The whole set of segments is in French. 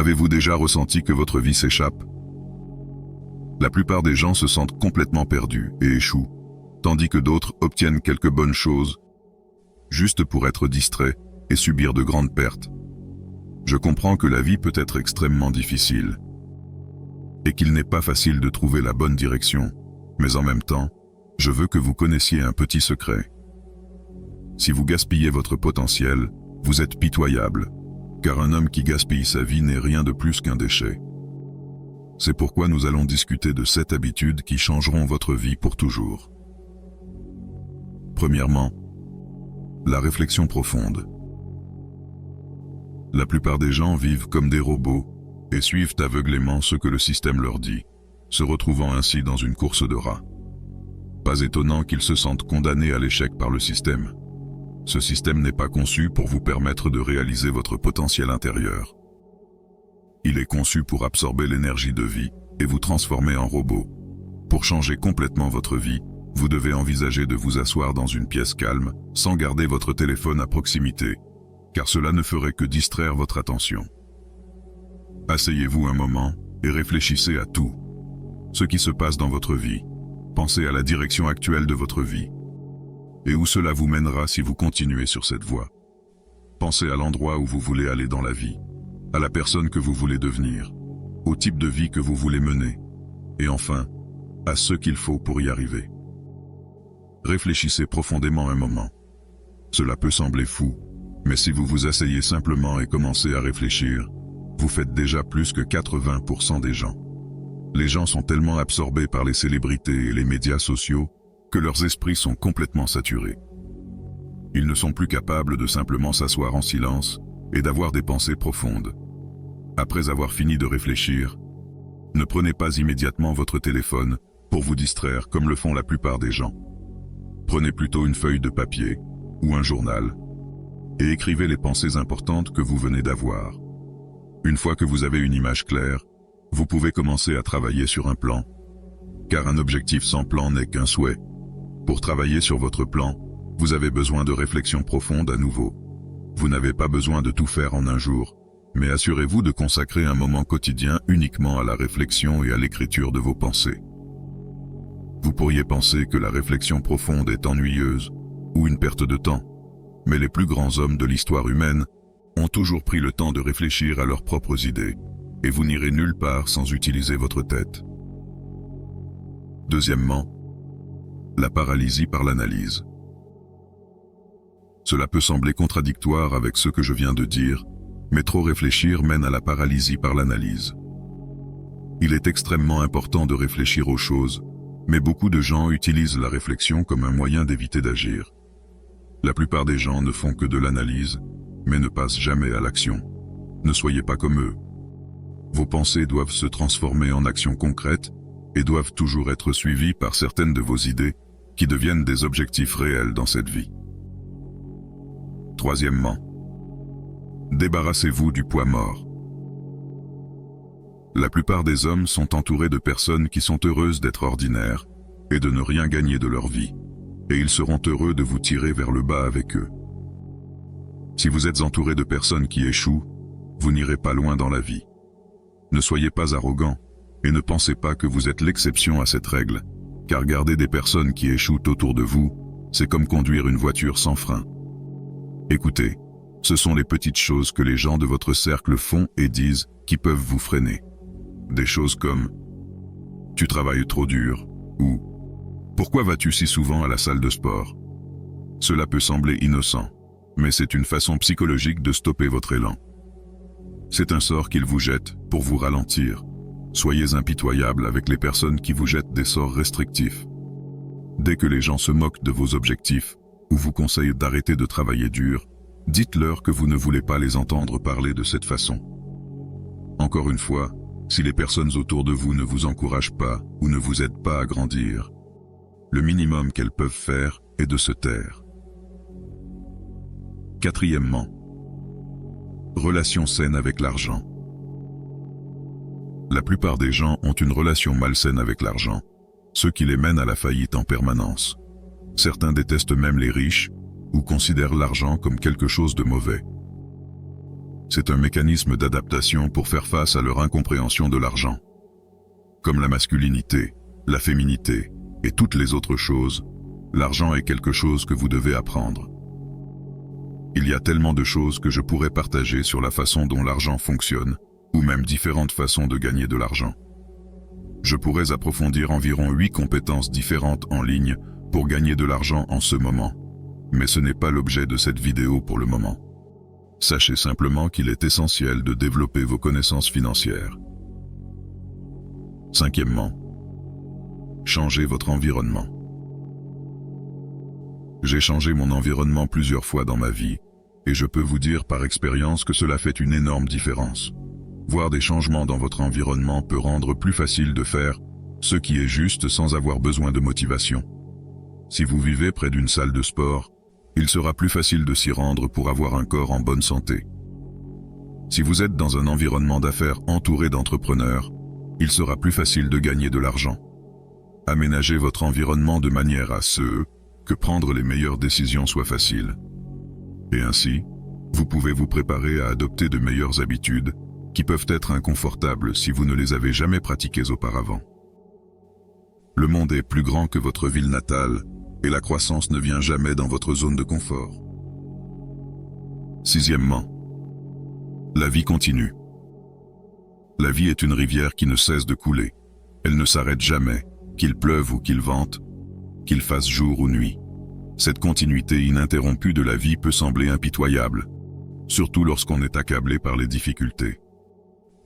Avez-vous déjà ressenti que votre vie s'échappe? La plupart des gens se sentent complètement perdus et échouent, tandis que d'autres obtiennent quelques bonnes choses, juste pour être distraits et subir de grandes pertes. Je comprends que la vie peut être extrêmement difficile, et qu'il n'est pas facile de trouver la bonne direction, mais en même temps, je veux que vous connaissiez un petit secret. Si vous gaspillez votre potentiel, vous êtes pitoyable, car un homme qui gaspille sa vie n'est rien de plus qu'un déchet. C'est pourquoi nous allons discuter de 7 habitudes qui changeront votre vie pour toujours. Premièrement, la réflexion profonde. La plupart des gens vivent comme des robots et suivent aveuglément ce que le système leur dit, se retrouvant ainsi dans une course de rats. Pas étonnant qu'ils se sentent condamnés à l'échec par le système. Ce système n'est pas conçu pour vous permettre de réaliser votre potentiel intérieur. Il est conçu pour absorber l'énergie de vie et vous transformer en robot. Pour changer complètement votre vie, vous devez envisager de vous asseoir dans une pièce calme, sans garder votre téléphone à proximité, car cela ne ferait que distraire votre attention. Asseyez-vous un moment et réfléchissez à tout. Ce qui se passe dans votre vie. Pensez à la direction actuelle de votre vie. Et où cela vous mènera si vous continuez sur cette voie. Pensez à l'endroit où vous voulez aller dans la vie, à la personne que vous voulez devenir, au type de vie que vous voulez mener, et enfin, à ce qu'il faut pour y arriver. Réfléchissez profondément un moment. Cela peut sembler fou, mais si vous vous asseyez simplement et commencez à réfléchir, vous faites déjà plus que 80% des gens. Les gens sont tellement absorbés par les célébrités et les médias sociaux que leurs esprits sont complètement saturés. Ils ne sont plus capables de simplement s'asseoir en silence et d'avoir des pensées profondes. Après avoir fini de réfléchir, ne prenez pas immédiatement votre téléphone pour vous distraire comme le font la plupart des gens. Prenez plutôt une feuille de papier ou un journal et écrivez les pensées importantes que vous venez d'avoir. Une fois que vous avez une image claire, vous pouvez commencer à travailler sur un plan, car un objectif sans plan n'est qu'un souhait. Pour travailler sur votre plan, vous avez besoin de réflexion profonde à nouveau. Vous n'avez pas besoin de tout faire en un jour, mais assurez-vous de consacrer un moment quotidien uniquement à la réflexion et à l'écriture de vos pensées. Vous pourriez penser que la réflexion profonde est ennuyeuse ou une perte de temps, mais les plus grands hommes de l'histoire humaine ont toujours pris le temps de réfléchir à leurs propres idées, et vous n'irez nulle part sans utiliser votre tête. Deuxièmement, la paralysie par l'analyse. Cela peut sembler contradictoire avec ce que je viens de dire, mais trop réfléchir mène à la paralysie par l'analyse. Il est extrêmement important de réfléchir aux choses, mais beaucoup de gens utilisent la réflexion comme un moyen d'éviter d'agir. La plupart des gens ne font que de l'analyse, mais ne passent jamais à l'action. Ne soyez pas comme eux. Vos pensées doivent se transformer en actions concrètes et doivent toujours être suivies par certaines de vos idées qui deviennent des objectifs réels dans cette vie. Troisièmement, débarrassez-vous du poids mort. La plupart des hommes sont entourés de personnes qui sont heureuses d'être ordinaires et de ne rien gagner de leur vie, et ils seront heureux de vous tirer vers le bas avec eux. Si vous êtes entouré de personnes qui échouent, vous n'irez pas loin dans la vie. Ne soyez pas arrogant et ne pensez pas que vous êtes l'exception à cette règle, car garder des personnes qui échouent autour de vous, c'est comme conduire une voiture sans frein. Écoutez, ce sont les petites choses que les gens de votre cercle font et disent qui peuvent vous freiner. Des choses comme « Tu travailles trop dur » ou « Pourquoi vas-tu si souvent à la salle de sport ?» Cela peut sembler innocent, mais c'est une façon psychologique de stopper votre élan. C'est un sort qu'ils vous jettent pour vous ralentir. Soyez impitoyable avec les personnes qui vous jettent des sorts restrictifs. Dès que les gens se moquent de vos objectifs ou vous conseillent d'arrêter de travailler dur, dites-leur que vous ne voulez pas les entendre parler de cette façon. Encore une fois, si les personnes autour de vous ne vous encouragent pas ou ne vous aident pas à grandir, le minimum qu'elles peuvent faire est de se taire. Quatrièmement, relation saine avec l'argent. La plupart des gens ont une relation malsaine avec l'argent, ce qui les mène à la faillite en permanence. Certains détestent même les riches ou considèrent l'argent comme quelque chose de mauvais. C'est un mécanisme d'adaptation pour faire face à leur incompréhension de l'argent. Comme la masculinité, la féminité et toutes les autres choses, l'argent est quelque chose que vous devez apprendre. Il y a tellement de choses que je pourrais partager sur la façon dont l'argent fonctionne, ou même différentes façons de gagner de l'argent. Je pourrais approfondir environ 8 compétences différentes en ligne pour gagner de l'argent en ce moment, mais ce n'est pas l'objet de cette vidéo pour le moment. Sachez simplement qu'il est essentiel de développer vos connaissances financières. Cinquièmement, changez votre environnement. J'ai changé mon environnement plusieurs fois dans ma vie, et je peux vous dire par expérience que cela fait une énorme différence. Voir des changements dans votre environnement peut rendre plus facile de faire ce qui est juste sans avoir besoin de motivation. Si vous vivez près d'une salle de sport, il sera plus facile de s'y rendre pour avoir un corps en bonne santé. Si vous êtes dans un environnement d'affaires entouré d'entrepreneurs, il sera plus facile de gagner de l'argent. Aménagez votre environnement de manière à ce que prendre les meilleures décisions soit facile. Et ainsi, vous pouvez vous préparer à adopter de meilleures habitudes qui peuvent être inconfortables si vous ne les avez jamais pratiquées auparavant. Le monde est plus grand que votre ville natale et la croissance ne vient jamais dans votre zone de confort. Sixièmement, la vie continue. La vie est une rivière qui ne cesse de couler. Elle ne s'arrête jamais, qu'il pleuve ou qu'il vente, qu'il fasse jour ou nuit. Cette continuité ininterrompue de la vie peut sembler impitoyable, surtout lorsqu'on est accablé par les difficultés.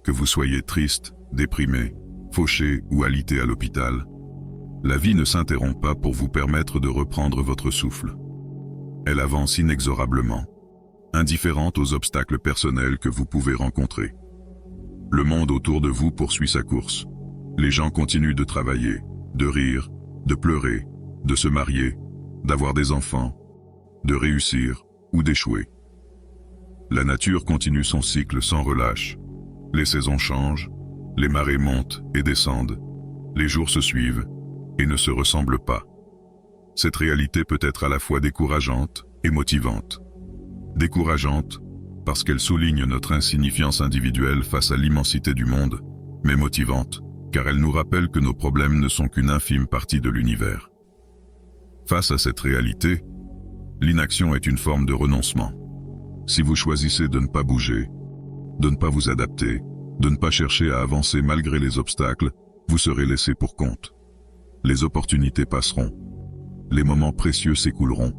Que vous soyez triste, déprimé, fauché ou alité à l'hôpital, la vie ne s'interrompt pas pour vous permettre de reprendre votre souffle. Elle avance inexorablement, indifférente aux obstacles personnels que vous pouvez rencontrer. Le monde autour de vous poursuit sa course. Les gens continuent de travailler, de rire, de pleurer, de se marier, d'avoir des enfants, de réussir ou d'échouer. La nature continue son cycle sans relâche. Les saisons changent, les marées montent et descendent, les jours se suivent et ne se ressemblent pas. Cette réalité peut être à la fois décourageante et motivante. Décourageante parce qu'elle souligne notre insignifiance individuelle face à l'immensité du monde, mais motivante car elle nous rappelle que nos problèmes ne sont qu'une infime partie de l'univers. Face à cette réalité, l'inaction est une forme de renoncement. Si vous choisissez de ne pas bouger, de ne pas vous adapter, de ne pas chercher à avancer malgré les obstacles, vous serez laissé pour compte. Les opportunités passeront, les moments précieux s'écouleront,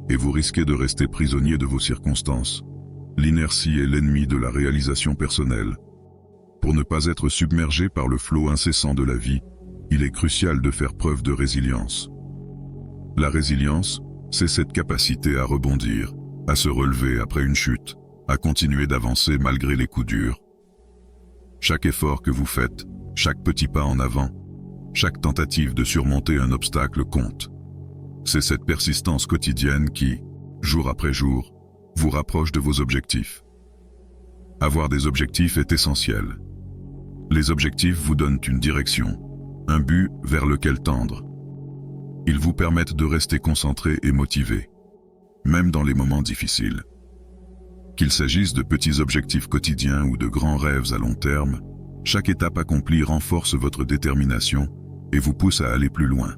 et vous risquez de rester prisonnier de vos circonstances. L'inertie est l'ennemi de la réalisation personnelle. Pour ne pas être submergé par le flot incessant de la vie, il est crucial de faire preuve de résilience. La résilience, c'est cette capacité à rebondir, à se relever après une chute, à continuer d'avancer malgré les coups durs. Chaque effort que vous faites, chaque petit pas en avant, chaque tentative de surmonter un obstacle compte. C'est cette persistance quotidienne qui, jour après jour, vous rapproche de vos objectifs. Avoir des objectifs est essentiel. Les objectifs vous donnent une direction, un but vers lequel tendre. Ils vous permettent de rester concentré et motivé, même dans les moments difficiles. Qu'il s'agisse de petits objectifs quotidiens ou de grands rêves à long terme, chaque étape accomplie renforce votre détermination et vous pousse à aller plus loin.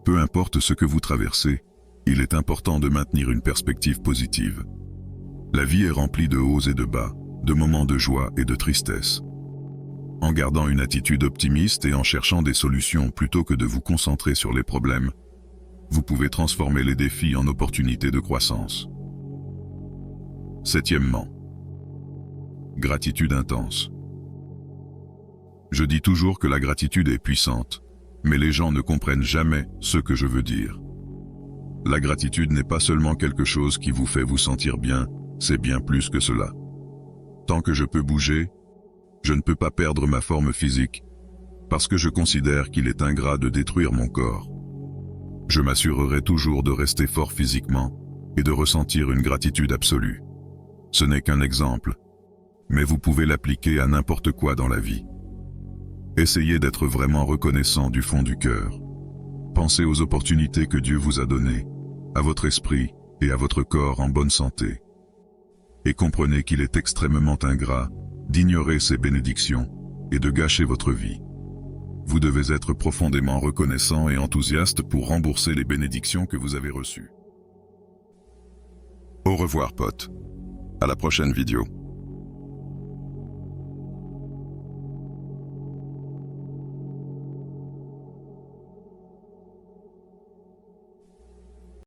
Peu importe ce que vous traversez, il est important de maintenir une perspective positive. La vie est remplie de hauts et de bas, de moments de joie et de tristesse. En gardant une attitude optimiste et en cherchant des solutions plutôt que de vous concentrer sur les problèmes, vous pouvez transformer les défis en opportunités de croissance. Septièmement, gratitude intense. Je dis toujours que la gratitude est puissante, mais les gens ne comprennent jamais ce que je veux dire. La gratitude n'est pas seulement quelque chose qui vous fait vous sentir bien, c'est bien plus que cela. Tant que je peux bouger, je ne peux pas perdre ma forme physique, parce que je considère qu'il est ingrat de détruire mon corps. Je m'assurerai toujours de rester fort physiquement et de ressentir une gratitude absolue. Ce n'est qu'un exemple, mais vous pouvez l'appliquer à n'importe quoi dans la vie. Essayez d'être vraiment reconnaissant du fond du cœur. Pensez aux opportunités que Dieu vous a données, à votre esprit et à votre corps en bonne santé. et comprenez qu'il est extrêmement ingrat d'ignorer ces bénédictions et de gâcher votre vie. Vous devez être profondément reconnaissant et enthousiaste pour rembourser les bénédictions que vous avez reçues. Au revoir, potes. À la prochaine vidéo.